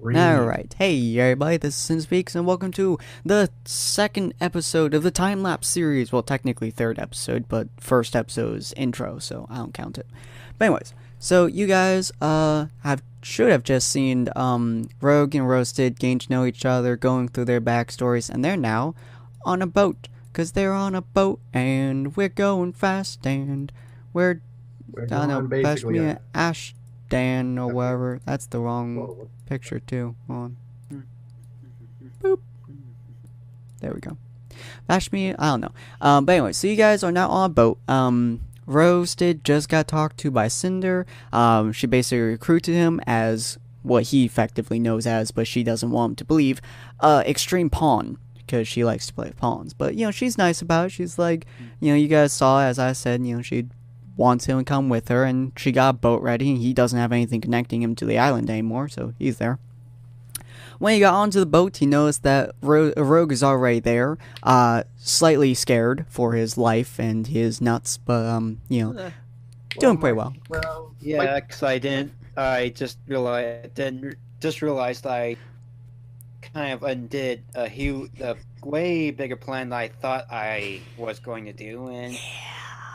Alright, hey everybody, this is Sinspeaks, and welcome to the second episode of the time-lapse series. Well, technically third episode, but first episode's intro, so I don't count it. But anyways, so you guys should have just seen Rogue and Roasted getting to know each other, going through their backstories, and they're now on a boat. Because they're on a boat, and we're going fast, and I don't know, best me an Ashdan or whatever. That's the wrong picture too. Hold on. Boop. There we go. Bash me, I don't know. But anyway, so you guys are now on a boat. Roasted just got talked to by Cinder. She basically recruited him as what he effectively knows as, but she doesn't want him to believe, Extreme Pawn. Because she likes to play pawns. But, you know, she's nice about it. She's like, you know, you guys saw, as I said, you know, she wants him to come with her, and she got a boat ready, and he doesn't have anything connecting him to the island anymore, so he's there. When he got onto the boat, he noticed that Rogue is already there, slightly scared for his life and his nuts, but, you know, doing pretty well. Well, yeah, because I just realized I kind of undid a way bigger plan than I thought I was going to do, and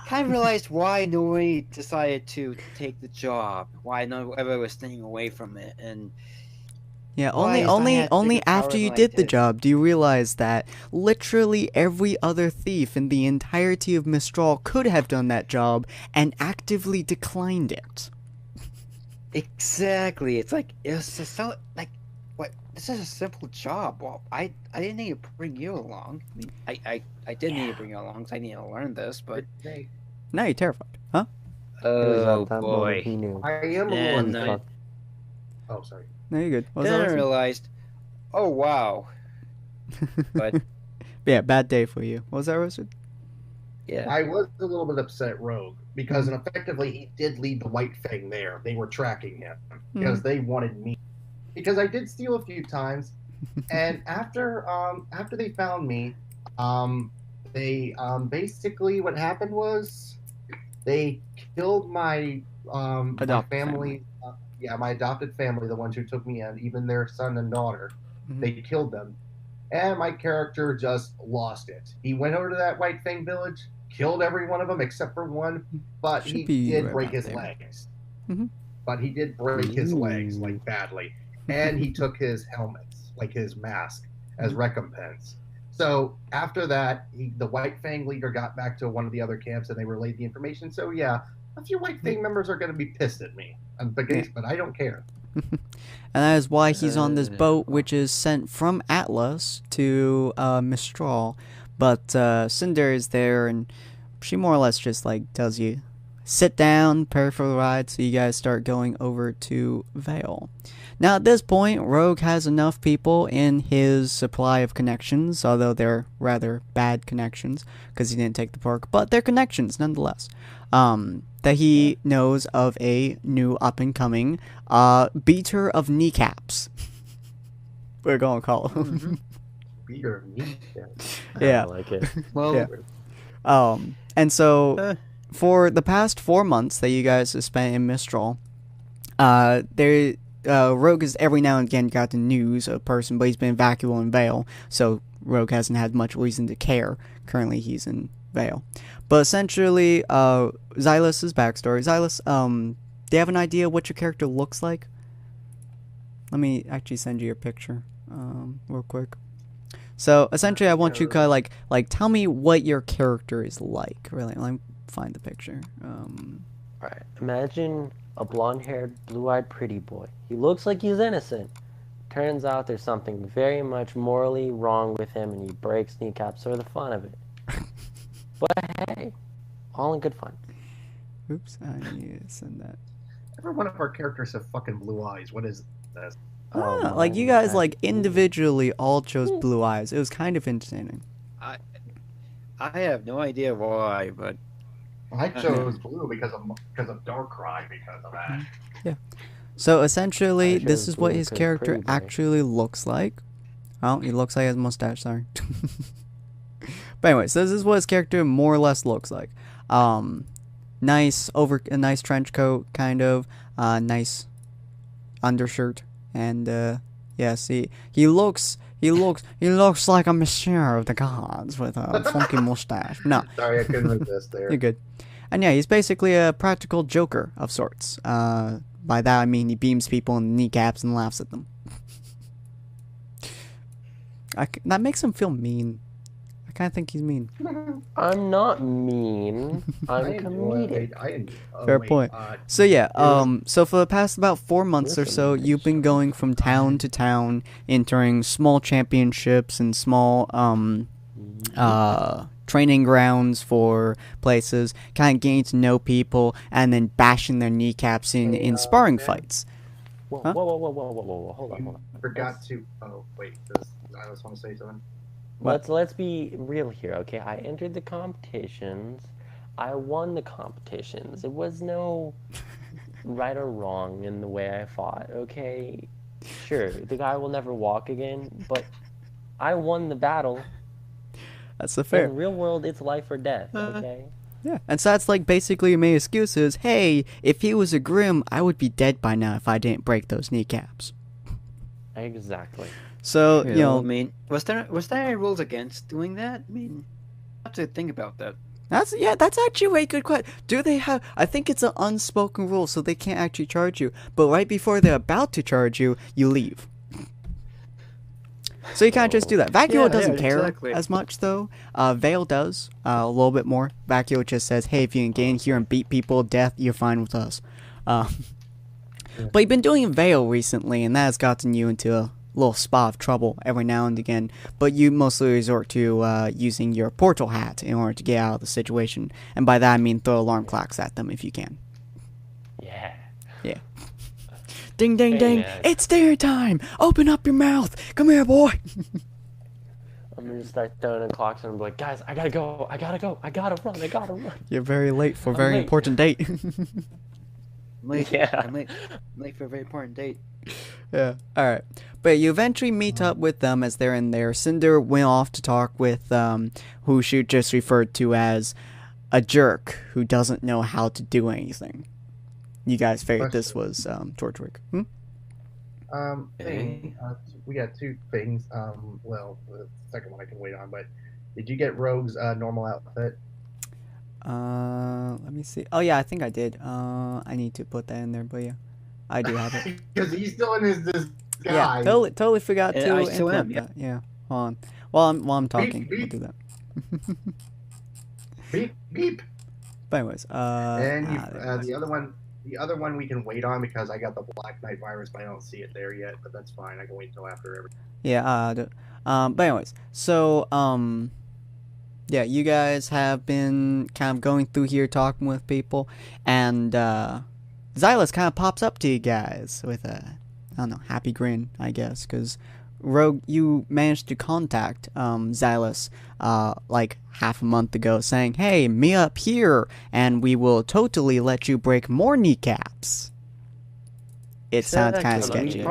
kind of realized why nobody decided to take the job, why nobody was staying away from it, and yeah, only after you did the job do you realize that literally every other thief in the entirety of Mistral could have done that job and actively declined it. Exactly, it's like so like. What? This is a simple job. Well, I didn't need to bring you along. I mean, I did need to bring you along because I need to learn this, but now you're terrified, huh? Oh boy! I am a little. Oh, sorry. No, you're good. Then I realized, oh wow. But yeah, bad day for you. What was that, Roasted? Yeah, I was a little bit upset at Rogue because effectively he did lead the White Fang there. They were tracking him because they wanted me. Because I did steal a few times, and after they found me, they basically what happened was they killed my family. My adopted family, the ones who took me in, even their son and daughter. They killed them, and my character just lost it. He went over to that White Fang village, killed every one of them except for one, but he did break his legs. But he did break his legs like badly. And he took his helmets, like his mask, as recompense. So after that, the White Fang leader got back to one of the other camps, and they relayed the information. So yeah, a few White Fang members are going to be pissed at me, but I don't care. And that is why he's on this boat, which is sent from Atlas to Mistral. But Cinder is there, and she more or less just like tells you, sit down, prepare for the ride, so you guys start going over to Vale. Now, at this point, Rogue has enough people in his supply of connections, although they're rather bad connections, because he didn't take the perk, but they're connections, nonetheless, that he knows of a new up-and-coming beater of kneecaps. We're going to call him. Beater of kneecaps. Yeah. I like it. Well, yeah. And so, for the past 4 months that you guys have spent in Mistral, Rogue has every now and again got the news of a person, but he's been vacuous in Vale, so Rogue hasn't had much reason to care. Currently, he's in Vale. But essentially, Xylus's backstory. Xylus, do you have an idea what your character looks like? Let me actually send you your picture, real quick. So, essentially, I want you to kind of like tell me what your character is like. Really, let me find the picture. Alright, imagine a blonde-haired, blue-eyed pretty boy. He looks like he's innocent. Turns out there's something very much morally wrong with him, and he breaks kneecaps for the fun of it. But hey, all in good fun. Oops, I need to send that. Every one of our characters have fucking blue eyes. What is this? Like you guys like individually all chose blue eyes. It was kind of entertaining. I have no idea why, but I chose blue because of Darkrai, because of that. Yeah. So essentially, this is what his character actually looks like. Oh, he looks like he has a mustache, sorry. But anyways, this is what his character more or less looks like. a nice trench coat, kind of, nice undershirt, and yeah, see, he looks like a monsieur of the gods with a funky mustache. No, Sorry, I couldn't resist there. you're good. And yeah, he's basically a practical joker of sorts. By that I mean he beams people in the kneecaps and laughs at them. That makes him feel mean. I kind of think he's mean. I'm not mean. I'm comedic. Fair point. So yeah, so for the past about 4 months or so, you've been going from town to town, entering small championships and small training grounds for places, kind of getting to know people, and then bashing their kneecaps in sparring fights. Whoa, Huh? whoa, hold on. I forgot to. Oh wait, does Silas want to say something? Let's be real here, okay? I entered the competitions. I won the competitions. It was no right or wrong in the way I fought, okay? Sure, the guy will never walk again, but I won the battle. That's the fair. In real world, it's life or death, okay? Yeah, and so that's like basically your main excuse is, hey, if he was a Grimm, I would be dead by now if I didn't break those kneecaps. Exactly. So, I mean, was there any rules against doing that? I mean, I have to think about that. That's actually a good question. Do they have? I think it's an unspoken rule, so they can't actually charge you. But right before they're about to charge you, you leave. So you can't just do that. Vacuo doesn't care as much, though. Vale does a little bit more. Vacuo just says, "Hey, if you can get in here and beat people to death, you're fine with us." But you've been doing Vale recently, and that has gotten you into a little spot of trouble every now and again. But you mostly resort to using your portal hat in order to get out of the situation, and by that I mean throw alarm clocks at them if you can. Yeah. Yeah. Ding, ding, ding! Man. It's dinner time! Open up your mouth! Come here, boy! I'm gonna start throwing in clocks and be like, guys, I gotta go, I gotta run. You're very late for a I'm very late. important date. Yeah. I'm late for a very important date. Yeah. Alright. But you eventually meet up with them as they're in there. Cinder went off to talk with who she just referred to as a jerk who doesn't know how to do anything. You guys figured this was Torchwick. We got two things. Well, the second one I can wait on, but did you get Rogue's normal outfit? Let me see. Oh yeah, I think I did. I need to put that in there, but yeah, I do have it. Because he's still in his disguise. Yeah, totally forgot to. I still am. implement that. Yeah, hold on. While I'm talking, Beep, we'll do that. Beep beep. But anyways, And there it is. the other one we can wait on because I got the Black Knight virus, but I don't see it there yet. But that's fine. I can wait until after everything. Yeah, but anyways, so, yeah, you guys have been kind of going through here talking with people, and, Xylus kind of pops up to you guys with a, I don't know, happy grin, I guess, because, Rogue, you managed to contact, Xylus, like half a month ago, saying, hey, me up here, and we will totally let you break more kneecaps. It sounds kind of sketchy, but...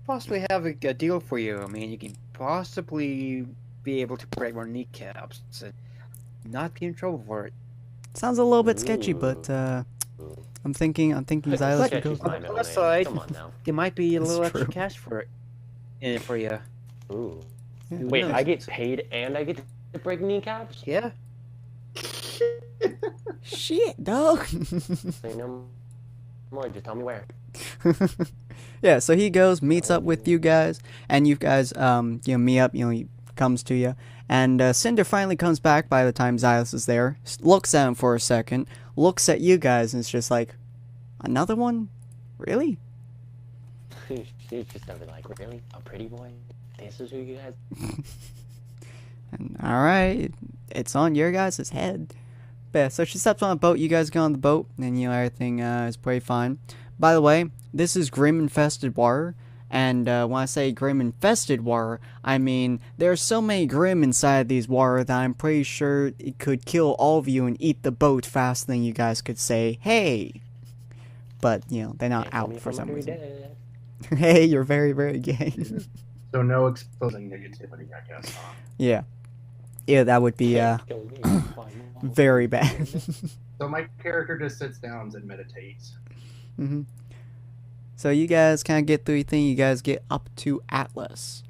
possibly have a deal for you. I mean, you can possibly be able to break more kneecaps and not be in trouble for it. Sounds a little bit sketchy, but I'm thinking Xylus would go. Sketchy's my On the middle plus name. side, Come on now. there might be a It's little extra true. cash for it in it for you. Ooh. Yeah, Wait, nice. I get paid and I get to break kneecaps? Yeah. Shit, dog. Say no more, just tell me where. Yeah, so he goes, meets up with you guys, and you guys, meet up. He comes to you, and Cinder finally comes back by the time Xylus is there. Looks at him for a second, looks at you guys, and it's just like, another one, really? She's just gonna be like, really? A pretty boy? This is who you guys... And all right, it's on your guys' head. But yeah, so she steps on a boat. You guys go on the boat, and everything is pretty fine. By the way, this is Grim Infested Water, and when I say Grim Infested Water, I mean there's so many Grim inside these water that I'm pretty sure it could kill all of you and eat the boat faster than you guys could say, hey. But, they're not Can't tell out me for if some I'm reason. dead. Hey, you're very, very gay. So no exposing negativity, I guess. Yeah. Yeah, that would be Kill me, my mom. very bad. So my character just sits down and meditates. hmm So you guys kind of get through your thing. You guys get up to Atlas.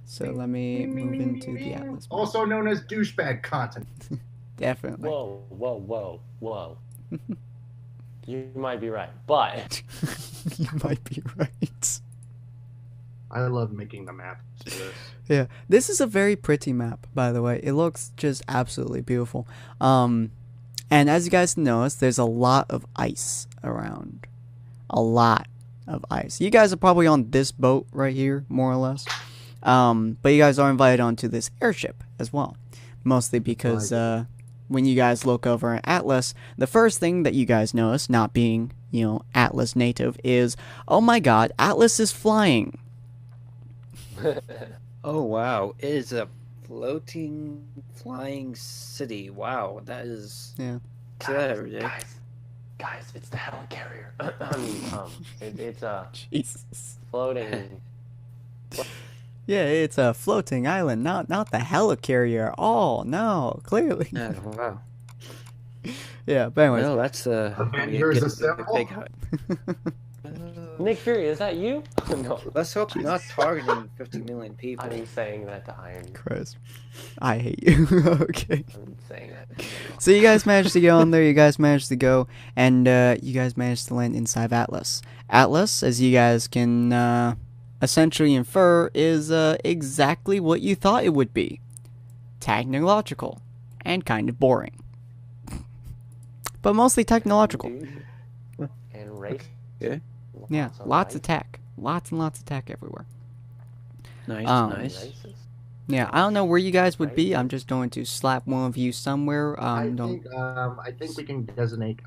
So let me move into the Atlas. map. Also known as douchebag continent. Definitely. Whoa, whoa, whoa, whoa. You might be right, but You might be right. I love making the map to this. Yeah, this is a very pretty map, by the way. It looks just absolutely beautiful. And as you guys notice, there's a lot of ice around. A lot of ice. You guys are probably on this boat right here, more or less. But you guys are invited onto this airship as well. Mostly because when you guys look over at Atlas, the first thing that you guys notice, not being, Atlas native, is, oh my god, Atlas is flying. Oh wow, it is a floating, flying city. Wow, that is. Yeah. Clever, dude. guys, it's the helicarrier. It's a Jesus. floating. Yeah, it's a floating island, not the helicarrier. Oh no, clearly. Yeah, wow. Yeah, but anyways. No, that's Avengers assemble. big. Nick Fury, is that you? No, Let's hope you're not targeting 50 million people. I'm saying that to Iron. Christ. I hate you. Okay. I'm saying that. So you guys managed to get on there, you guys managed to go, and you guys managed to land inside of Atlas. Atlas, as you guys can essentially infer, is exactly what you thought it would be. Technological. And kind of boring. But mostly technological. And race. Okay. Yeah, lots of tech. Lots and lots of tech everywhere. Nice, nice. Yeah, I don't know where you guys would be. I'm just going to slap one of you somewhere. I think we can designate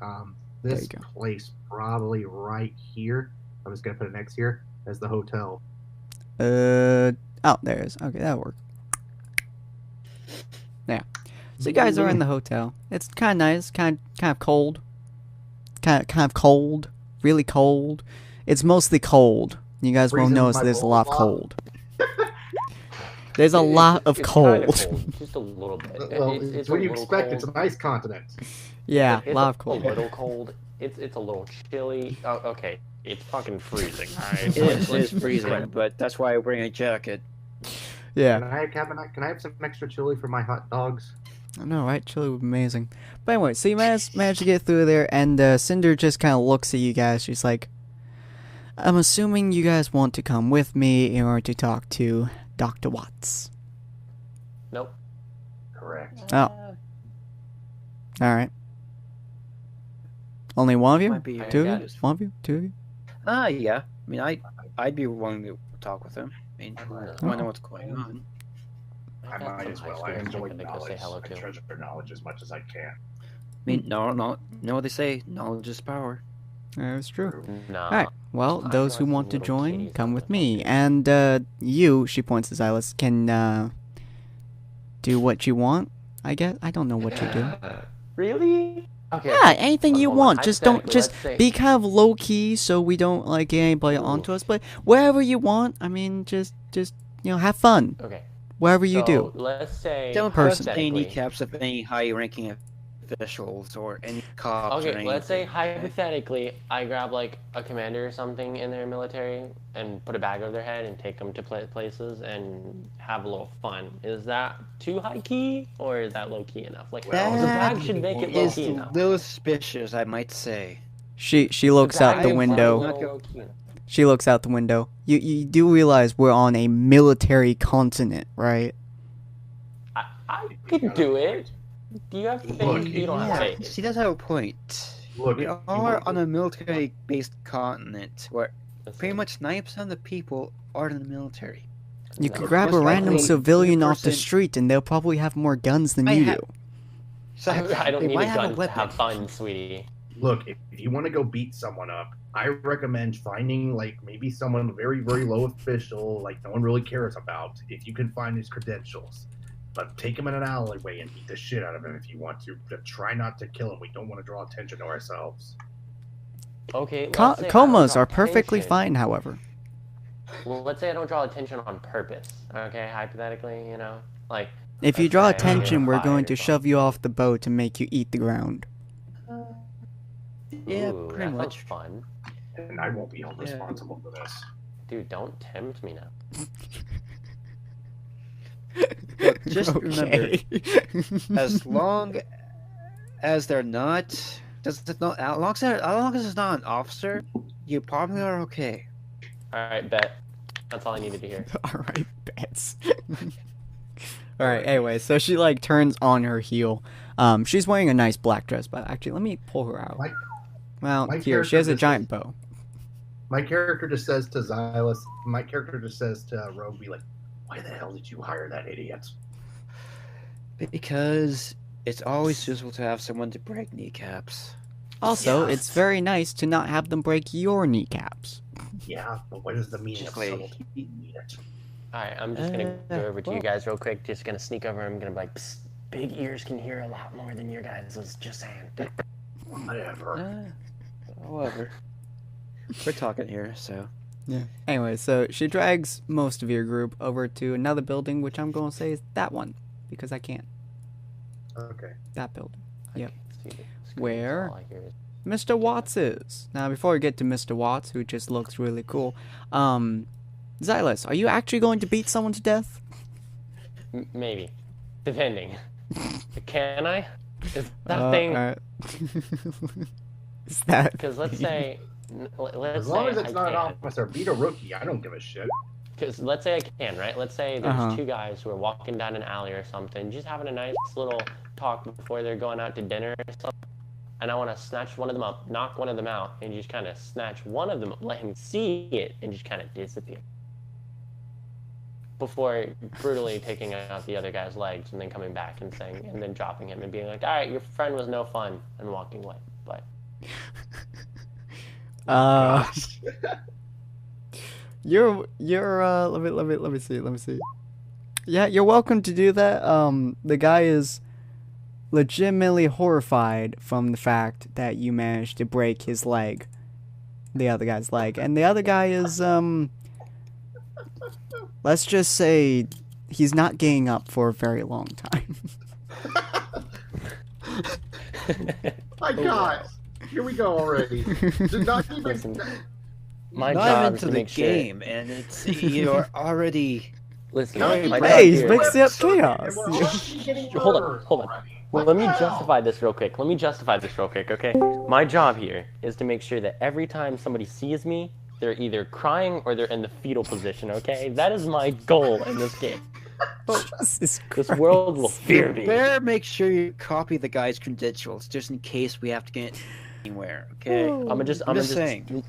this you go. place probably right here. I'm just gonna put it next here as the hotel. Oh, there it is. Okay, that'll work. Yeah. So you guys are in the hotel. It's kind of nice, kind of cold. Kind of cold. Really cold. It's mostly cold. You guys will Freezing notice my there's a balls lot of off. cold. There's a lot of It's cold. kinda cold, just a little bit. Well, It's it's a what you little expect. cold. It's an ice continent. Yeah, It's a lot of cold. A little cold. It's a little chilly. Oh, okay, it's fucking freezing. Alright, It is freezing, but that's why I bring a jacket. Yeah. Can I have some extra chili for my hot dogs? I know, right? Chili would be amazing. But anyway, so you managed to get through there, and Cinder just kind of looks at you guys. She's like, I'm assuming you guys want to come with me in order to talk to Dr. Watts. Nope. Correct. Oh. Alright. Only one of you? Might be Two of got you? it. One of you? Two of you? Yeah. I mean, I'd be willing to talk with him. I mean, I want to know what's going on. I might as well. I enjoy knowledge. I treasure knowledge as much as I can. I mean, no, what they say, knowledge is power. That's true. No. Alright, well, I those who know want to some little join, kitties come on with the me. phone. And you, she points to Xylus, can do what you want, I guess. I don't know what you do. Really? Okay. Yeah, anything you Hold on, want. Just don't, hypothetically, just let's say- be kind of low key so we don't like get anybody onto us. But wherever you want, I mean, just have fun. Okay. Wherever you So, do. Let's say. Don't Person. bust any hypothetically- kneecaps of any high-ranking officials or any cops. or Okay, anything. let's say hypothetically, I grab like a commander or something in their military and put a bag over their head and take them to places and have a little fun. Is that too high key or is that low key enough? Like, Well, the bag should make it low Is key a enough. little suspicious, I might say. She looks out the bag window. Not Low key enough. She looks out the window. You do realize we're on a military continent, right? I could do it. Do you have faith? Look, You don't have Yeah, faith. she does have a point. Look, We if you are look- on a military-based continent where pretty much 90% of the people are in the military. You No. could grab a Most random likely, civilian off the 100% street and they'll probably have more guns than I you have- do. So I don't they need might a have gun to weapon. have fun, sweetie. Look, if you want to go beat someone up, I recommend finding like maybe someone very, very low official, like no one really cares about, if you can find his credentials. But take him in an alleyway and beat the shit out of him if you want to. But try not to kill him. We don't want to draw attention to ourselves. Okay. let's say I don't Comas draw are perfectly attention. fine, however. Well, let's say I don't draw attention on purpose. Okay, hypothetically, like If you draw Okay, attention, we're going to fire. shove you off the boat and make you eat the ground. Yeah, Ooh, pretty that sounds much. fun. And I won't be held responsible for this. Dude, don't tempt me now. Look, just remember, Okay. as long as they're not, as long as it's not an officer, you probably are okay. Alright, bet. That's all I needed to hear. Alright, bets. Alright, anyway, so she like turns on her heel. She's wearing a nice black dress, but actually let me pull her out. Well, my here, she has a character giant bow. My character just says to Xylus, my character just says to RWBY, like, why the hell did you hire that idiot? Because it's always useful to have someone to break kneecaps. Also, Yes. it's very nice to not have them break your kneecaps. Yeah, but what is the meaning of Exactly. subtlety in it? Alright, I'm just gonna go over to you well- guys real quick. Just gonna sneak over. I'm gonna be like, psst, big ears can hear a lot more than your guys. Just saying. Whatever. However, we're talking here, so. Yeah. Anyway, so she drags most of your group over to another building, which I'm going to say is that one, because I can't. Okay. That building. I Yep. can't see the screen, so Where? all I hear is- Mr. Watts is. Now, before we get to Mr. Watts, who just looks really cool, Xylus, are you actually going to beat someone to death? Maybe. Depending. Can I? Is that thing... alright. Is that... Because let's say... Let's As long say as it's I not an can. officer, beat a rookie. I don't give a shit. Because let's say I can, right? Let's say there's Uh-huh. two guys who are walking down an alley or something, just having a nice little talk before they're going out to dinner or something. And I want to snatch one of them up, knock one of them out, and just kind of snatch one of them, let him see it, and just kind of disappear. Before brutally taking out the other guy's legs and then coming back and saying, and then dropping him and being like, all right, your friend was no fun, and walking away. But Gosh. You're let me see. Yeah, you're welcome to do that. The guy is legitimately horrified from the fact that you managed to break his leg. The other guy's leg. And the other guy is let's just say he's not getting up for a very long time. My God. Here we go already. Did not even... listen, my Not job even is to to the make sure. game, and it's you're already. Listen, Now my you job Hey, he's here- mixing up Circuit, chaos. and we're already getting Hold on, murdered hold on. already. Well, What let me the hell? justify this real quick. Okay? My job here is to make sure that every time somebody sees me, they're either crying or they're in the fetal position, okay? That is my goal in this game. Jesus This Christ. world will fear me. Better make sure you copy the guy's credentials, just in case we have to get anywhere. Okay. I'm just saying.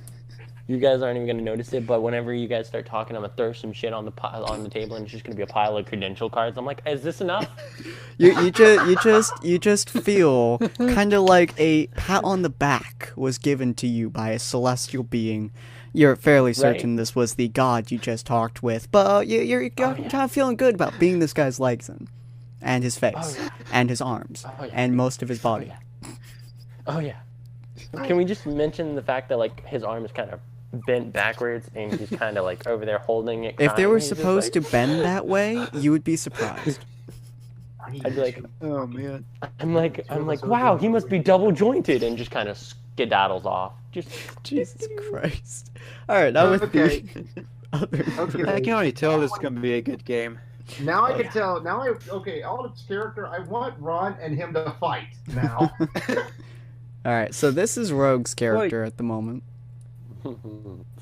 You guys aren't even gonna notice it, but whenever you guys start talking, I'm gonna throw some shit on the table, and it's just gonna be a pile of credential cards. I'm like, is this enough? You just feel kind of like a pat on the back was given to you by a celestial being. You're fairly certain this was the god you just talked with, but you're kind of feeling good about being this guy's legs and his face, and his arms, and most of his body. Oh yeah. Can we just mention the fact that like his arm is kind of bent backwards and he's kind of like over there holding it? If they crying, were he's just supposed like- to bend that way, you would be surprised. I'd be like, Oh man. I'm like, wow, he must be double jointed, and just kind of skedaddles off. Just Jesus Christ. Alright, now with Okay. the other... Okay. I can already tell this is gonna be a good game. Now I can tell. Now okay, Olive's character, I want Ron and him to fight now. Alright, so this is Rogue's character at the moment,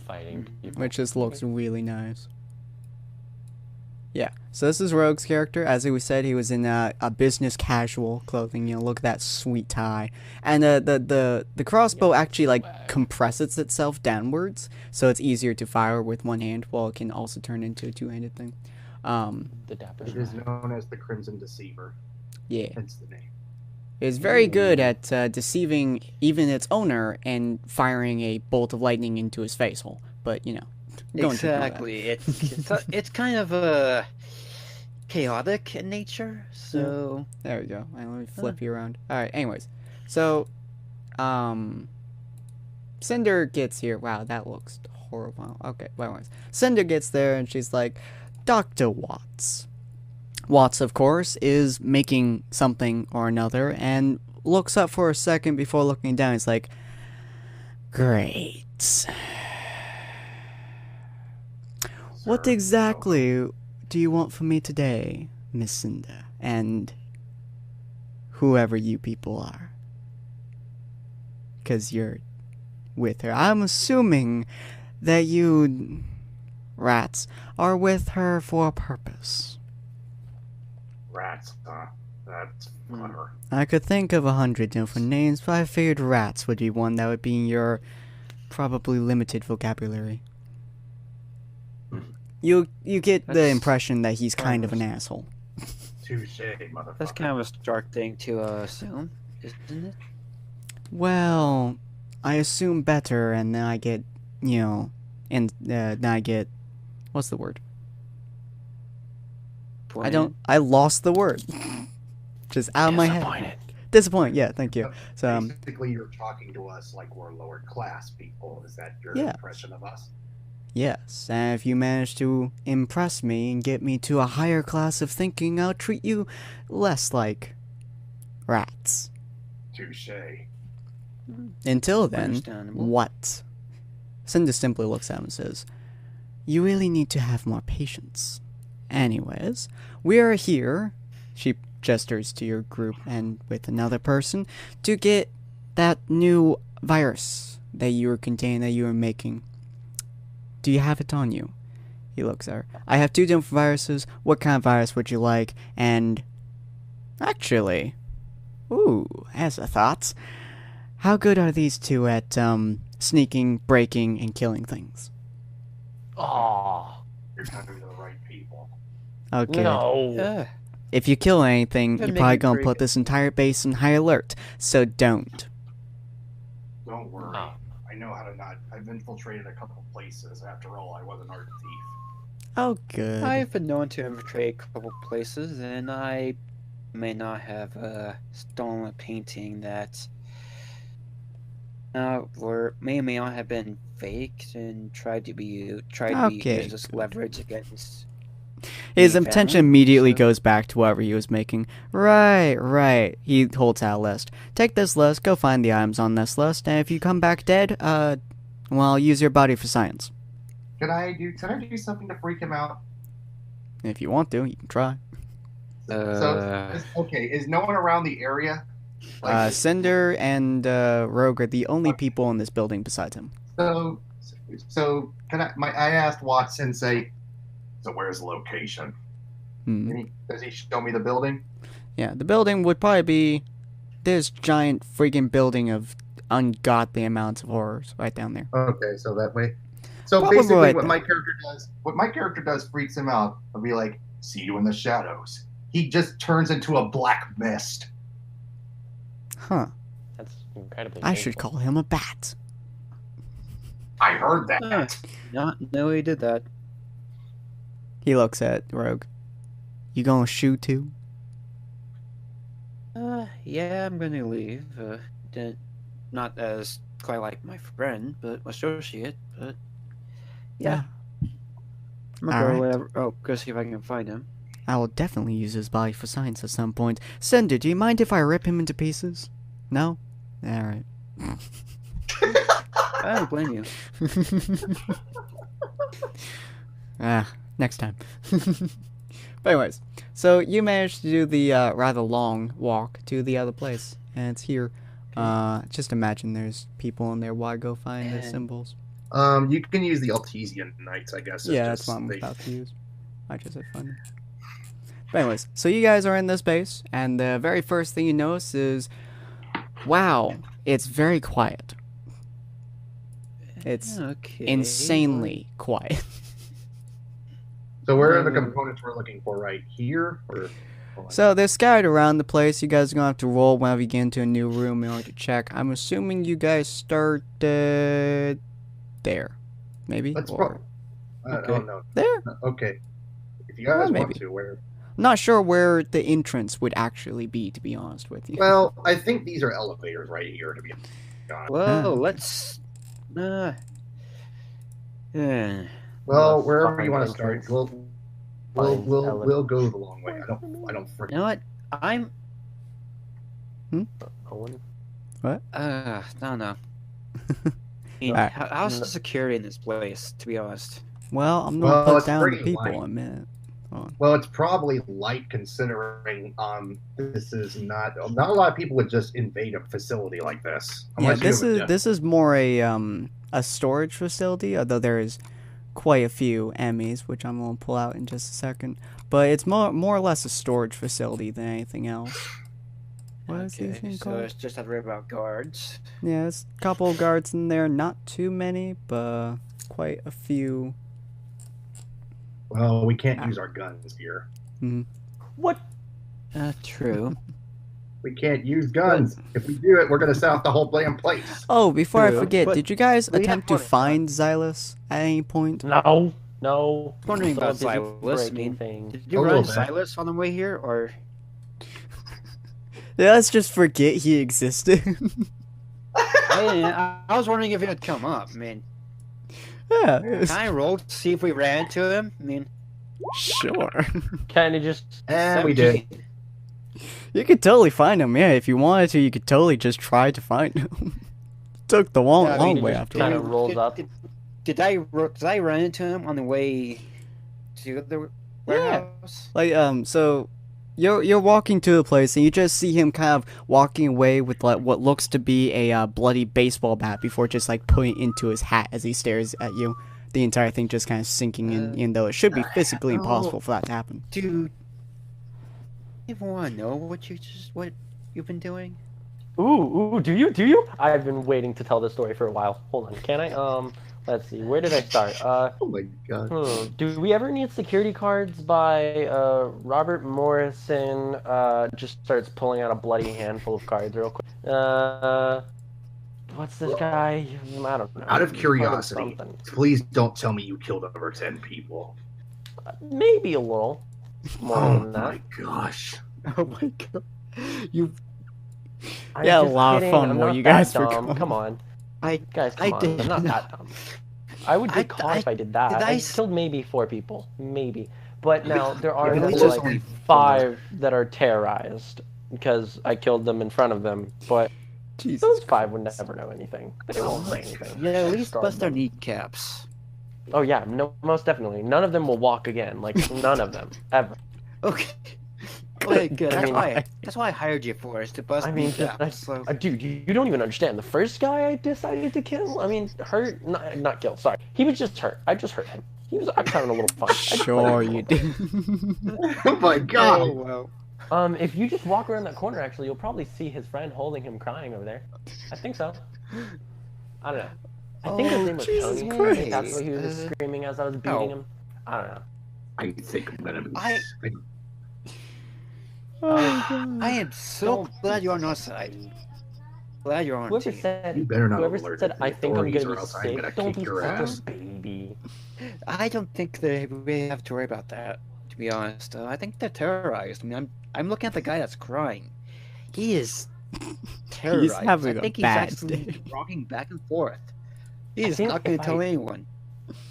fighting people. which just looks really nice. Yeah, so this is Rogue's character. As we said, he was in a business casual clothing. You know, look at that sweet tie. And the crossbow actually like compresses itself downwards, so it's easier to fire with one hand, while it can also turn into a two-handed thing. The dapper It is Shrine. known as the Crimson Deceiver. Yeah, Hence the name. it's very good at deceiving even its owner and firing a bolt of lightning into his face hole. But you know, don't ignore that. Exactly. It's kind of chaotic in nature. So There we go. Let me flip you around. Alright, anyways. So, Cinder gets here. Wow, that looks horrible. Okay, well, anyways. Cinder gets there and she's like, Dr. Watts, Watts, of course, is making something or another and looks up for a second before looking down. He's like, great. What Sir, exactly do you want from me today, Miss Cinda, and whoever you people are? Because you're with her. I'm assuming that you rats are with her for a purpose. Rats, that's clever. I could think of 100 different names, but I figured rats would be one that would be in your probably limited vocabulary. You get the That's impression that he's kind of an asshole. Touche, motherfucker. That's kind of a stark thing to assume, isn't it? Well, I assume better, and then I get, and then I get, what's the word? I lost the word. Just out of my head. Disappointed, yeah, thank you. So, basically, you're talking to us like we're lower class people. Is that your Yeah. impression of us? yes, and if you manage to impress me and get me to a higher class of thinking, I'll treat you less like rats. Touche. Until then, Understandable. what? Cinda simply looks at him and says, you really need to have more patience. Anyways, we are here, she gestures to your group and with another person, to get that new virus that you were containing, that you were making. Do you have it on you? He looks at her. I have 2 different viruses. What kind of virus would you like? And actually, has a thought. How good are these 2 at sneaking, breaking, and killing things? Oh, You're talking to the right people. Okay. no. Yeah. If you kill anything, That'd you're make probably it gonna pretty put good. this entire base in high alert. So don't. Don't worry. Oh. I know how to not. I've infiltrated a couple places. After all, I was an art thief. Oh, good. I've been known to infiltrate a couple places, and I may not have stolen a painting that may or may not have been faked and tried to be Okay, used as good. leverage against His the attention family, immediately so- goes back to whatever he was making. Right. He holds out a list. Take this list, go find the items on this list, and if you come back dead, well, use your body for science. Can I do something to freak him out? If you want to, you can try. Is no one around the area? Cinder and Rogue are the only people in this building besides him. So can I asked Watts Sensei, so where's the location? Does he show me the building? Yeah, the building would probably be this giant freaking building of ungodly amounts of horrors right down there. Okay, so that way. So Probably basically, right what there. my character does freaks him out. I'll be like, "See you in the shadows." He just turns into a black mist. Huh. That's incredibly I should painful. call him a bat. I heard that. Not know he did that. He looks at Rogue. You gonna shoot too? Yeah, I'm gonna leave. Not as quite like my friend, but associate. But yeah, I'm gonna go Alright. whatever. Oh, go see if I can find him. I will definitely use his body for science at some point. Cinder, do you mind if I rip him into pieces? No? Alright. I don't blame you. Next time. But anyways, so you managed to do the rather long walk to the other place, and it's here. Just imagine there's people in there. Why go find the And- symbols? You can use the Altesian Knights, I guess. Yeah, that's what I'm about to use. I just had fun. But anyways, so you guys are in this base, and the very first thing you notice is, wow, it's very quiet. It's Okay. insanely quiet. So where are the components we're looking for? Right here, or So they're scattered around the place. You guys are gonna have to roll whenever you get into a new room in order to check. I'm assuming you guys start there, maybe. let's Or- roll. Okay. Oh no. there. Okay. If you guys Maybe. want to, where? I'm not sure where the entrance would actually be, to be honest with you. Well, I think these are elevators right here. To be honest. Well, Ah. let's. Yeah. Well, Let's wherever find you want to entrance. start. finds Ellen. we'll go the long way. I don't You forget. know what? I'm Owen? I don't know. I mean, Alright. how's the security in this place? To be honest. Well, I'm Well, gonna put it's down the pretty people light. in a minute. Well, it's probably light considering this is not a lot of people would just invade a facility like this. Yeah, Unless you have a den. this is more a storage facility, although there is quite a few enemies, which I'm gonna pull out in just a second. But it's more or less a storage facility than anything else. What is Okay, this thing so called? it's just have to worry about guards. Yeah, there's a couple of guards in there, not too many, but quite a few. Well, we can't use our guns here. What? True. We can't use guns. If we do it, we're gonna set off the whole damn place. Oh, before I True, forget, but did you guys we have attempt to plenty of find Xylus at any point? No. Wondering So about busy Silas. I breaking mean, things. did you A run little bit. Silas on the way here, or? Yeah, let's just forget he existed. I was wondering if it would come up. I mean, Yeah, can I roll to see if we ran into him? I mean, sure. Kind of just. And we did. 17. You could totally find him. Yeah, if you wanted to, you could totally just try to find him. Took the long, Yeah, I mean, long it way just after. kinda all. rolls up. Did I run into him on the way to the warehouse? Like, so you're walking to the place and you just see him kind of walking away with like what looks to be a bloody baseball bat before just like putting it into his hat as he stares at you. The entire thing just kind of sinking in, even though it should be physically impossible for that to happen. Dude, you even want to know what you've been doing? Ooh, do you? I've been waiting to tell this story for a while. Hold on, can I? Let's see, where did I start? Oh my god. Do we ever need security cards by, Robert Morrison, just starts pulling out a bloody handful of cards real quick. What's this guy? I don't know. Out of He's part curiosity, something. please don't tell me you killed over 10 people. Maybe a little more Oh than that. my gosh. Oh my god. You I'm Yeah, a just lot of kidding, fun I'm while not you that guys were dumb. gone. Come on. I Guys, come on. did I'm not that dumb. I would get caught if I did that. did I I killed maybe 4 people. Maybe. But now there are Yeah, but only it's just like only 5 that are terrorized because I killed them in front of them. But Jesus. those 5 would never know anything. They won't say anything. yeah, at least Starve bust their them. kneecaps. Oh yeah, no, most definitely. None of them will walk again. Like none of them ever. Okay. Good. I mean, That's why I hired you for, is to bust I mean, kneecaps. So. dude, you don't even understand. The first guy I decided to kill, I mean, hurt, not kill. Sorry, he was just hurt. I just hurt him. I was having a little fun. I just Sure played you him. did. Oh my god. Oh wow. If you just walk around that corner, actually, you'll probably see his friend holding him crying over there. I think so. I don't know. I think his name was Jesus Tony. I Christ. think that's what he was screaming as I was beating him. I don't know. I think I'm gonna be. I am so Don't- glad you're on our side. Glad you're on our Whoever team. said, You better not whoever alert said, the I think I'm authorities gonna or be else I'm safe. gonna Don't kick be your such ass. a baby. I don't think they really have to worry about that. To be honest, I think they're terrorized. I mean, I'm looking at the guy that's crying. He is terrorized. having I a think he's bad actually day. rocking back and forth. He I is think not going if to tell I- anyone.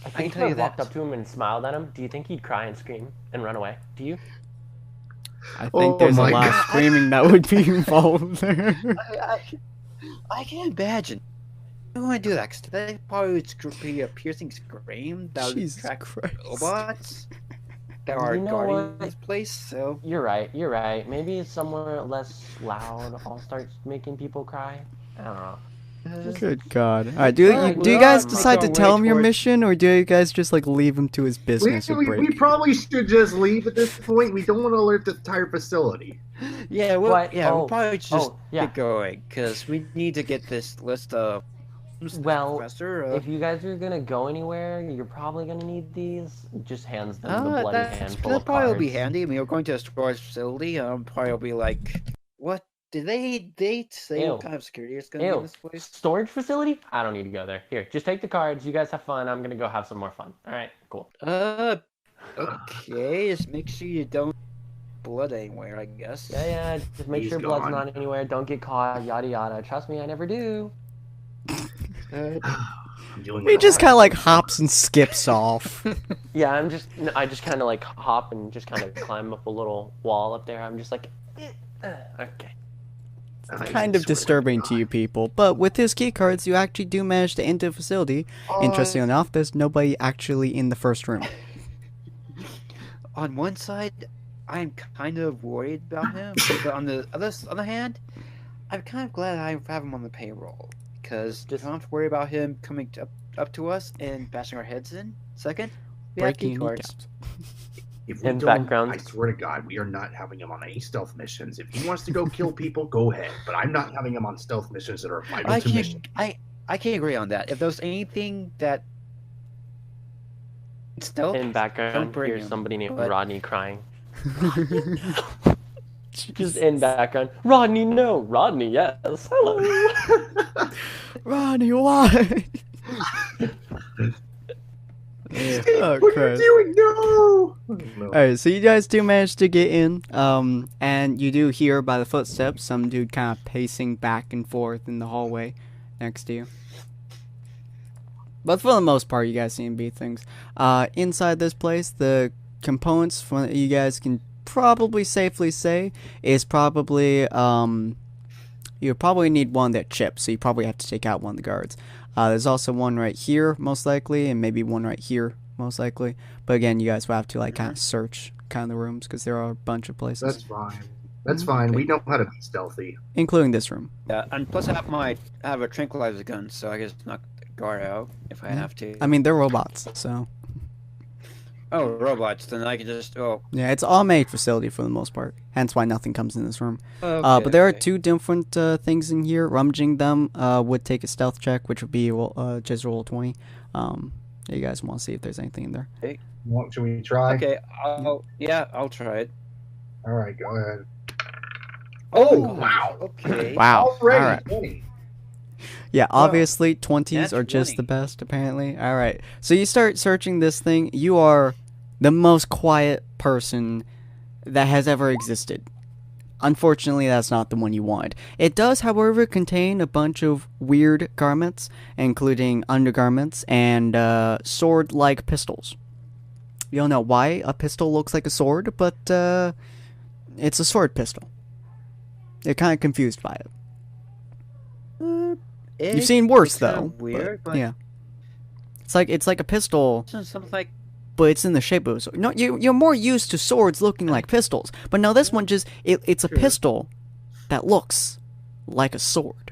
I can think if tell I you walked that. up to him and smiled at him, do you think he'd cry and scream and run away? Do you? I think Oh there's a my lot of God. screaming that would be involved there. I can't imagine. I don't want to do that, because that probably would be a piercing scream that would Jesus attract Christ. robots that are You know guarding what? this place. So You're right. Maybe somewhere less loud I'll start making people cry. I don't know. Good God! All right, do Alright, you we'll guys make decide to our tell way him your towards- mission, or do you guys just like leave him to his business or We break? probably should just leave at this point. We don't want to alert the entire facility. yeah, What? we'll Oh, probably just yeah. get going, because we need to get this list of. Well, Professor, If you guys are gonna go anywhere, you're probably gonna need these. Just hands them the bloody handful that of probably will cards. be handy. I mean, we're going to a storage facility. Probably will be like, what? Did they say Ew. what kind of security is going to be in Ew. this place? Storage facility? I don't need to go there. Here, just take the cards. You guys have fun. I'm gonna go have some more fun. All right, cool. Okay. Just make sure you don't blood anywhere, I guess. Yeah. Just make He's sure blood's gone. not anywhere. Don't get caught. Yada yada. Trust me, I never do. Uh, I'm doing He it just all kind of right. like hops and skips off. Yeah, I just kind of like hop and just kind of climb up a little wall up there. I'm just like, okay. I Kind of swear disturbing to God. you people, but with his key cards, you actually do manage to enter the facility. Interesting enough, there's nobody actually in the first room. On one side, I'm kind of worried about him, but on the other hand, I'm kind of glad I have him on the payroll because Just- I don't have to worry about him coming up to us and bashing our heads in. Second, we have Breaking key your cards. kneecaps. If we In don't, background. I swear to God, we are not having him on any stealth missions. If he wants to go kill people, go ahead. But I'm not having him on stealth missions that are vital I to mission. can't. I can't agree on that. If there's anything that stealth, In background, bring here's him, somebody named but- Rodney crying. Just in background, Rodney, no, Rodney, yes, hello. Ronnie, why? Oh, what Christ. are you doing? No! No. Alright, so you guys do manage to get in, and you do hear by the footsteps some dude kind of pacing back and forth in the hallway next to you. But for the most part, you guys seem to be things. Inside this place, the components from you guys can probably safely say is probably, you probably need one that chips, so you probably have to take out one of the guards. There's also one right here, most likely, and maybe one right here, most likely. But again, you guys will have to like kind of search kind of the rooms because there are a bunch of places, That's fine. That's fine. Okay. We know how to be stealthy. including this room. Yeah, and plus I have a tranquilizer gun, so I just knock the guard out if I Yeah. have to. I mean, they're robots, so Oh, robots. Then I can just yeah, it's all made facility for the most part. Hence why nothing comes in this room. Okay, But there are okay. two different things in here. Rummaging them would take a stealth check, which would be just roll 20. You guys want to see if there's anything in there? What, should we try? Okay, I'll try it. All right, go ahead. Oh, wow. Okay. Wow. Already All right. 20. Yeah, Well, obviously 20s that's are just 20. the best, apparently. All right. So you start searching this thing. You are the most quiet person that has ever existed. Unfortunately, that's not the one you want. It does, however, contain a bunch of weird garments, including undergarments and sword-like pistols. You don't know why a pistol looks like a sword, but it's a sword pistol. You're kind of confused by it. You've seen worse, it's kinda though. weird, but yeah. It's like a pistol, something like but it's in the shape of a sword. No, you're more used to swords looking like pistols, but no, this one just it's a True. pistol that looks like a sword.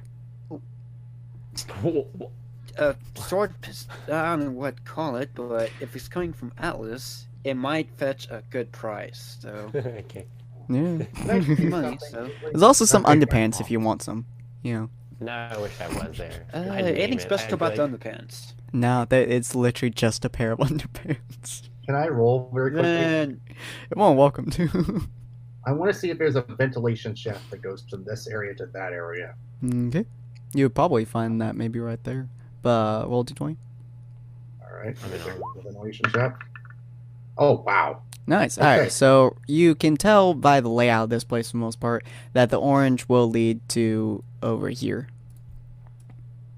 a sword pistol. I don't know what to call it, but if it's coming from Atlas, it might fetch a good price. So Okay. Yeah. That should be Money, something so- There's also some Okay, underpants fine. if you want some. You know. No, I wish I was there. I'd anything name it. special I'd about be the like, underpants? No, it's literally just a pair of underpants. Can I roll very quickly? Then It won't welcome to. I want to see if there's a ventilation shaft that goes from this area to that area. Okay. You would probably find that maybe right there. But roll d20. All right. I mean, Is there a ventilation shaft? Oh, wow. Nice. Okay. Alright, so you can tell by the layout of this place for the most part that the orange will lead to over here.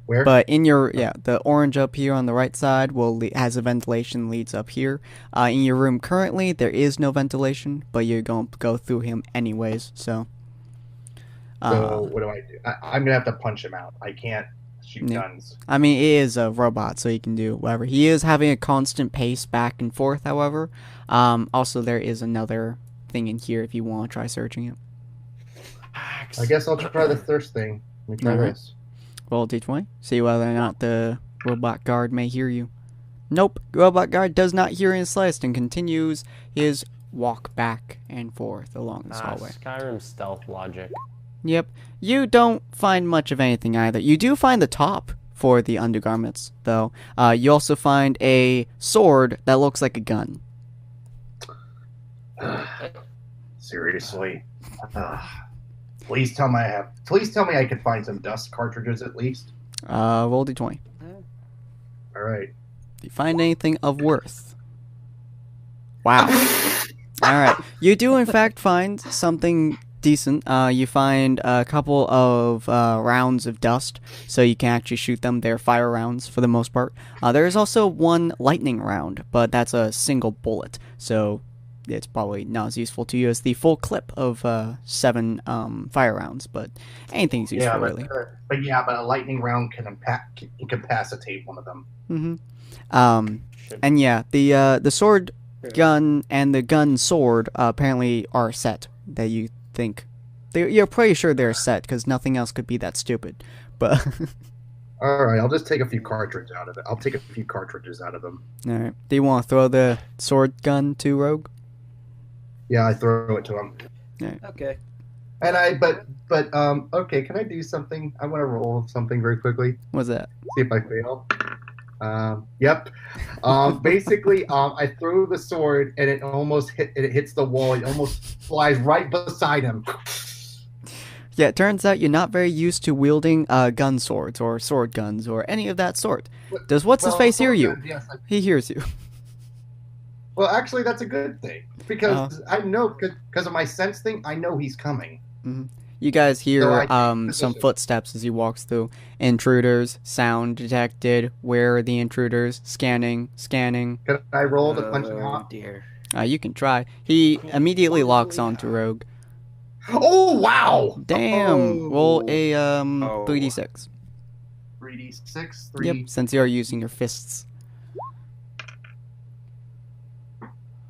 Where? But in your, the orange up here on the right side has a ventilation leads up here. In your room currently, there is no ventilation, but you're going to go through him anyways, so. So what do I do? I'm going to have to punch him out. I can't shoot Yeah. guns. I mean, he is a robot, so he can do whatever. He is having a constant pace back and forth, however. Also, there is another thing in here if you want to try searching it. I guess I'll try the thirst thing. Let me try Alright. this. Roll d20. See whether or not the robot guard may hear you. Nope. Robot guard does not hear in the slightest and continues his walk back and forth along this hallway. Skyrim stealth logic. Yep. You don't find much of anything either. You do find the top for the undergarments, though. You also find a sword that looks like a gun. Seriously. Please tell me I can find some dust cartridges at least. Roll d20. All right. Do you find anything of worth? Wow. Alright. You do, in fact, find something decent. You find a couple of rounds of dust, so you can actually shoot them. They're fire rounds for the most part. There is also one lightning round, but that's a single bullet, so it's probably not as useful to you as the full clip of 7 fire rounds, but anything's useful, really. But a lightning round can incapacitate one of them. And yeah, the sword gun and the gun sword apparently are set. That you think you're pretty sure they're set because nothing else could be that stupid. But all right, I'll just take a few cartridges out of it. I'll take a few cartridges out of them. All right. Do you want to throw the sword gun to Rogue? Yeah, I throw it to him. Right. Okay. And okay, can I do something? I want to roll something very quickly. What's that? See if I fail. Yep. Basically, I throw the sword and it almost hits the wall. It almost flies right beside him. Yeah, it turns out you're not very used to wielding gun swords or sword guns or any of that sort. Does what's-his-face hear you? Yes, He hears you. Well, actually, that's a good thing because I know because of my sense thing. I know he's coming. Mm-hmm. You guys hear So some footsteps as he walks through. Intruders, sound detected. Where are the intruders? Scanning. Can I roll the punching out? Dear. You can try. He immediately locks onto Rogue. Oh wow! Damn! Roll a 3d6. 3d6. Yep, since you're using your fists.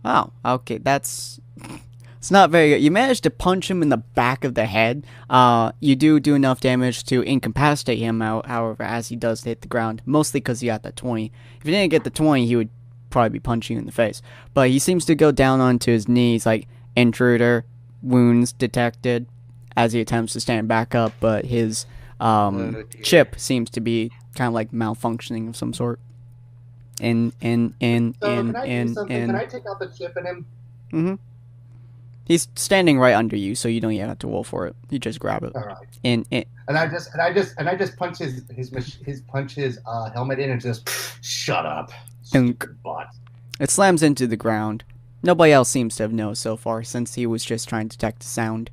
Wow. Okay, it's not very good. You managed to punch him in the back of the head. You do enough damage to incapacitate him, however, as he does hit the ground. Mostly because he got that 20. If you didn't get the 20, he would probably be punching you in the face. But he seems to go down onto his knees, like, intruder, wounds detected, as he attempts to stand back up. But his chip seems to be kind of like malfunctioning of some sort. Can I take out the chip in him? Mm-hmm. He's standing right under you, so you don't even have to roll for it. You just grab it. All right. And I just punch his helmet in and just shut up. Stupid butt. It slams into the ground. Nobody else seems to have noticed so far, since he was just trying to detect the sound.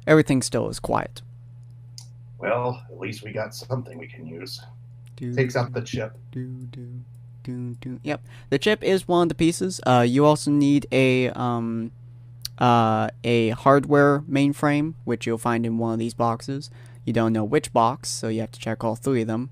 Everything still is quiet. Well, at least we got something we can use. Takes out the chip. Yep, the chip is one of the pieces. You also need a hardware mainframe, which you'll find in one of these boxes. You don't know which box, so you have to check all 3 of them.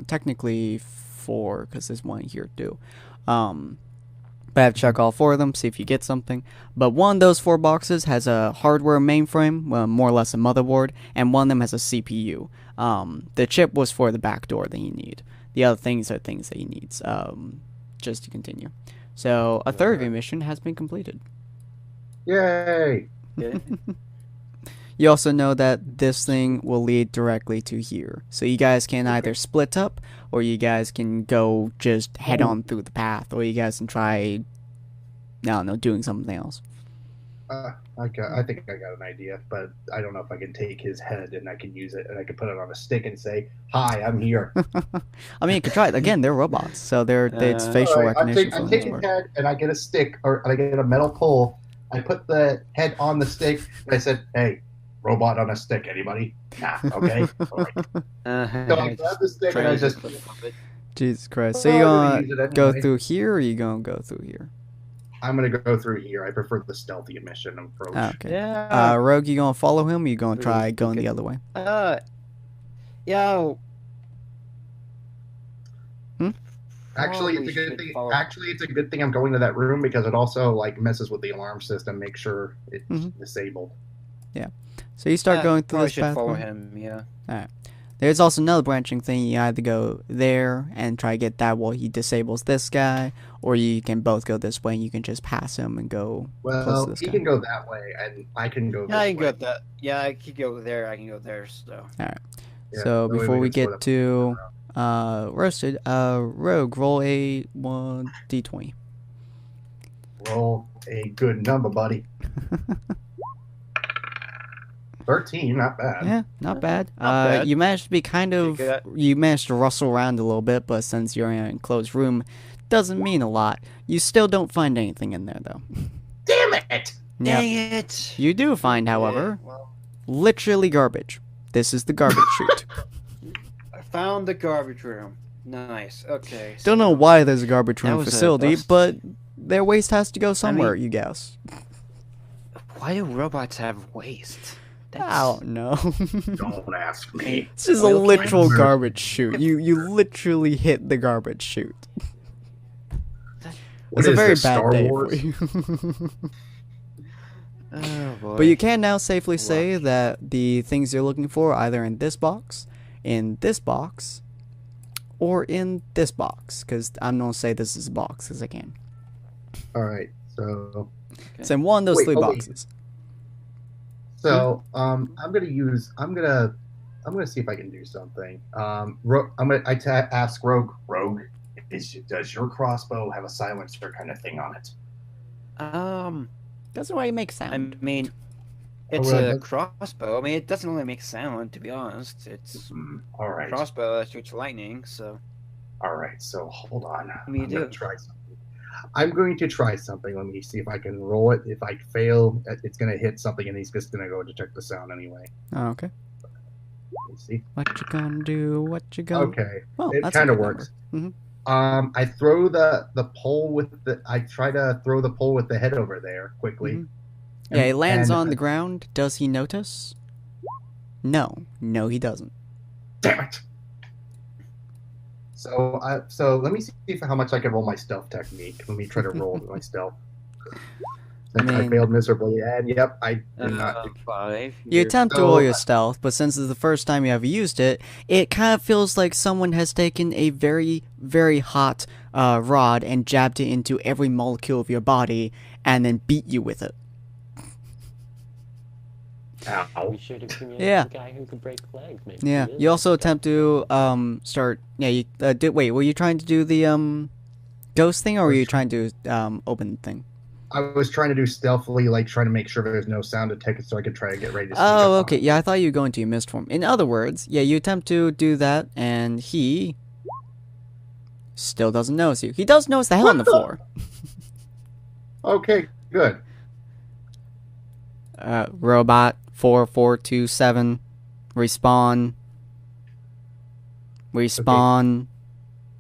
Technically 4, because there's one here too. But I have to check all 4 of them, see if you get something. But one of those 4 boxes has a hardware mainframe, more or less a motherboard, and one of them has a CPU. The chip was for the back door that you need. The other things are things that he needs, just to continue. So, a third of your mission has been completed. Yay! You also know that this thing will lead directly to here. So you guys can either split up, or you guys can go just head on through the path, or you guys can try, I don't know, doing something else. I think I got an idea, but I don't know if I can take his head and I can use it and I can put it on a stick and say, "Hi, I'm here." I mean, you could try it. Again, they're robots, so it's facial recognition. I take his head and I get a stick, or I get a metal pole. I put the head on the stick and I said, "Hey, robot on a stick, anybody?" Nah, okay. All right. So I grab the stick and I just... Jesus Christ. So you gonna go through here, or you gonna go through here? I'm gonna go through here. I prefer the stealthy mission approach. Okay. Yeah. Rogue, you gonna follow him, or you gonna try going the other way? Yeah. Actually, it's a good thing. Actually, it's a good thing I'm going to that room because it also messes with the alarm system. Make sure it's disabled. Yeah. So you start going through this should pathway. follow him. Yeah. All right. There's also another branching thing. You either go there and try to get that while he disables this guy, or you can both go this way and you can just pass him and go close to Well, this he guy. can go that way, and I can go. Yeah, I this can way. go that. Yeah, I could go there. I can go there. So. Yeah, So that way before we can split get up. to Roasted, Rogue, roll a 1d20. Roll a good number, buddy. 13, not bad. Yeah, not bad. Not bad. You managed to be you managed to rustle around a little bit, but since you're in an enclosed room, doesn't mean a lot. You still don't find anything in there, though. Damn it! Yep. Dang it! You do find, however, Yeah, well, literally garbage. This is the garbage chute. I found the garbage room. Nice. Okay. Don't know so why there's a garbage that room was a facility, bust. but their waste has to go somewhere, you guess. Why do robots have waste? I don't know. Don't ask me. This is a Well, literal okay. garbage chute. You literally hit the garbage chute. What It's a is very this, bad Star day Wars? for you. Oh boy. But you can now safely say that the things you're looking for are either in this box, or in this box. Because I'm going to say this is a box, because I can. All right, so It's in one of those Wait, three wait. boxes. I'm gonna see if I can do something. Ask Rogue. Rogue, does your crossbow have a silencer kind of thing on it? That's why you make I sound. mean, it's really? a crossbow. I mean, it doesn't really make sound, to be honest. It's All a right, crossbow that shoots lightning, so. all right. So hold on. What do you I'm gonna do? try something. I'm going to try something. Let me see if I can roll it. If I fail, it's gonna hit something, and he's just gonna go detect the sound anyway. Oh, okay. Let's see. What you gonna do? What you gonna... Okay, Well, it that's a kind of good works. number. I throw the pole with the. I try to throw the pole with the head over there quickly. Mhm. Yeah, he lands And- on the ground. Does he notice? No. No, he doesn't. Damn it! So let me see how much I can roll my stealth technique. Let me try to roll my stealth. Since I mean- failed miserably, and yep, I did not. 5. You attempt to So- roll your stealth, but since it's the first time you ever used it, it kind of feels like someone has taken a very, very hot rod and jabbed it into every molecule of your body and then beat you with it. Ow. We should have communicated Yeah. the guy who could break legs. Maybe Yeah. he is You also like that. attempt to start. Yeah. You wait. Were you trying to do the ghost thing, or were you trying to open the thing? I was trying to do stealthily, like trying to make sure there's no sound detected, so I could try to get ready to. sneak up Oh, on okay. him. Yeah, I thought you were going to your mist form. In other words, yeah, you attempt to do that, and he still doesn't notice you. He does notice the hell on the floor. Okay, good. Robot 4427, respawn.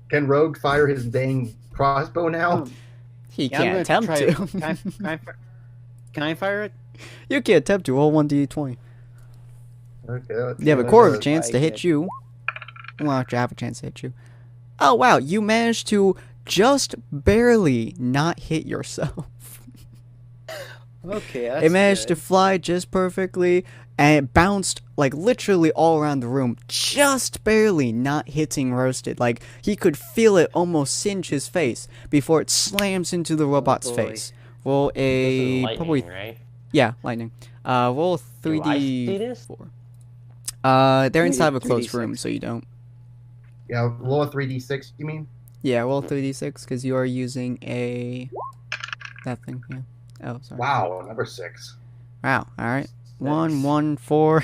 Can Rogue fire his dang crossbow now? He Yeah, I'm can't attempt gonna to. try can I fire it? You can't attempt to. Roll 1d20. Okay. Let's You have see a what quarter of it a chance I to hit get. you. Well, you have a chance to hit you. Oh, wow. You managed to just barely not hit yourself. Okay, that's It managed to good. fly just perfectly, and it bounced, like, literally all around the room, just barely not hitting Roasted. Like, he could feel it almost singe his face before it slams into the robot's boy. face. Roll This a... is lightning, probably... right? Yeah, lightning. Roll Do I see 3d... this? 4. They're inside of a 3D6. closed room, so you don't. Yeah, roll a 3d6. You mean? Yeah, roll 3d6, because you are using a... that thing, yeah. Oh, sorry. Wow, number 6. Wow, alright. 1, 1, 4.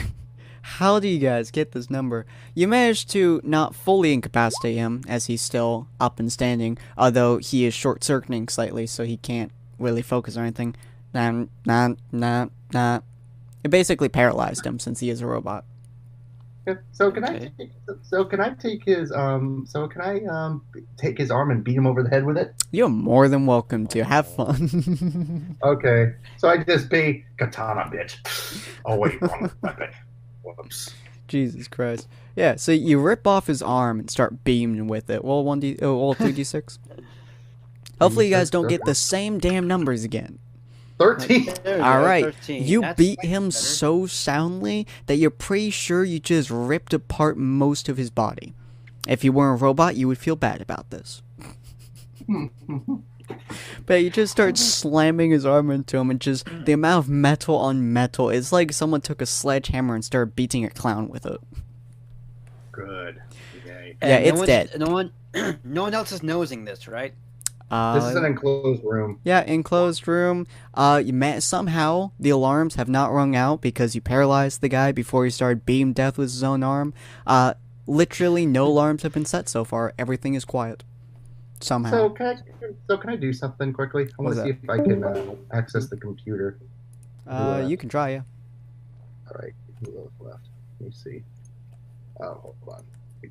How do you guys get this number? You managed to not fully incapacitate him, as he's still up and standing, although he is short-circuiting slightly, so he can't really focus or anything. It basically paralyzed him, since he is a robot. So can Okay. I take his take his arm and beat him over the head with it? You're more than welcome to. Have fun. Okay. So I just be katana, bitch. Oh wait, wrong weapon. Whoops. Jesus Christ. Yeah, so you rip off his arm and start beaming with it. Roll 3d6. Hopefully you guys don't get the same damn numbers again. 13. There we All go, right, 13. you That's beat slightly him better. so soundly that you're pretty sure you just ripped apart most of his body. If you were a robot, you would feel bad about this. But you just start slamming his arm into him, and just the amount of metal on metal, it's like someone took a sledgehammer and started beating a clown with it. Good. Yay. Yeah, And it's one's- dead. No one, no one else is nosing this, right? This is an enclosed room. Yeah, enclosed room. Somehow the alarms have not rung out because you paralyzed the guy before he started beating death with his own arm. Literally no alarms have been set so far. Everything is quiet. Somehow. So can I do something quickly? I want What's to see if I can access the computer. You can try, yeah. All right, who else left? Let me see. Oh, hold on.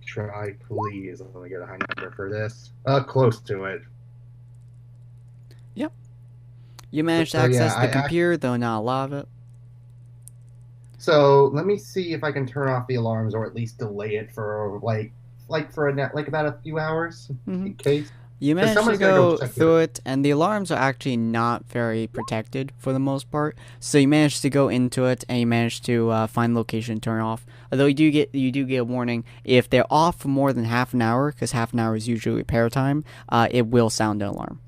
Try, please. Let me get a high number for this. Close to it. Yep. You managed to So, yeah, access the computer, though not a lot of it. So let me see if I can turn off the alarms or at least delay it for like for about a few hours in case. You managed to go through it, and the alarms are actually not very protected for the most part. So you managed to go into it, and you managed to find location, turn off. Although you do get a warning if they're off for more than half an hour, because half an hour is usually repair time. It will sound an alarm.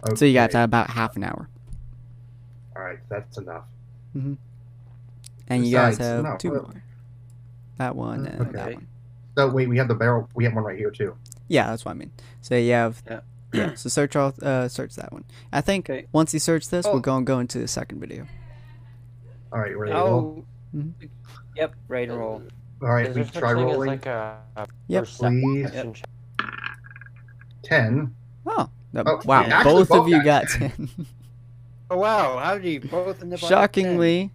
Okay. So you got about half an hour. All right, that's enough. And you guys have two more. That one and that one. So wait, we have the barrel. We have one right here too. Yeah, that's what I mean. So you have so search that one. I think once you search this, we're going to go into the second video. All right, ready to roll? Yep, ready to roll. All right, we try rolling. Like yep, please. Yep. 10. Oh, wow! Both of you got 10. Oh wow! How did you both end up? Shockingly,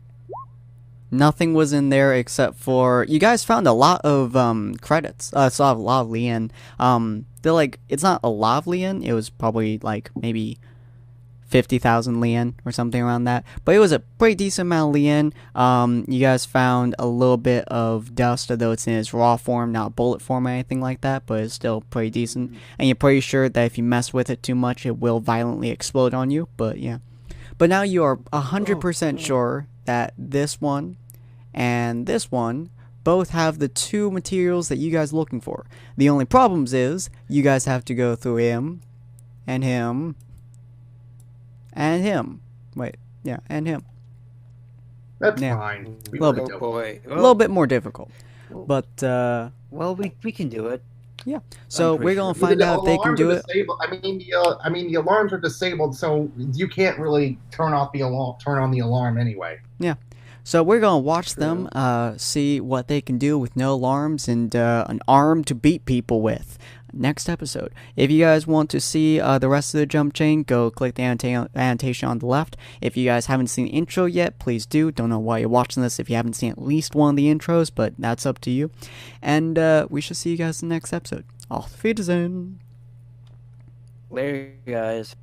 nothing was in there except for you guys found a lot of credits. Saw a lot of Lien. They're like, it's not a lot of Lien. It was probably like maybe 50,000 Lien or something around that. But it was a pretty decent amount of Lien. You guys found a little bit of dust, although it's in its raw form, not bullet form or anything like that. But it's still pretty decent. And you're pretty sure that if you mess with it too much, it will violently explode on you. But yeah. But now you are 100% sure that this one and this one both have the two materials that you guys are looking for. The only problems is you guys have to go through him and him and him. Wait, yeah, and him. That's fine. A little bit more difficult. But well, we can do it. Yeah. So we're gonna find out if they can do it. I mean, the alarms are disabled, so you can't really turn on the alarm anyway. Yeah. So we're gonna watch them, see what they can do with no alarms and an arm to beat people with. Next episode. If you guys want to see the rest of the jump chain, go click the annotation on the left. If you guys haven't seen the intro yet, please do. Don't know why you're watching this if you haven't seen at least one of the intros, but that's up to you. And we shall see you guys in the next episode. Auf Wiedersehen. Later, guys.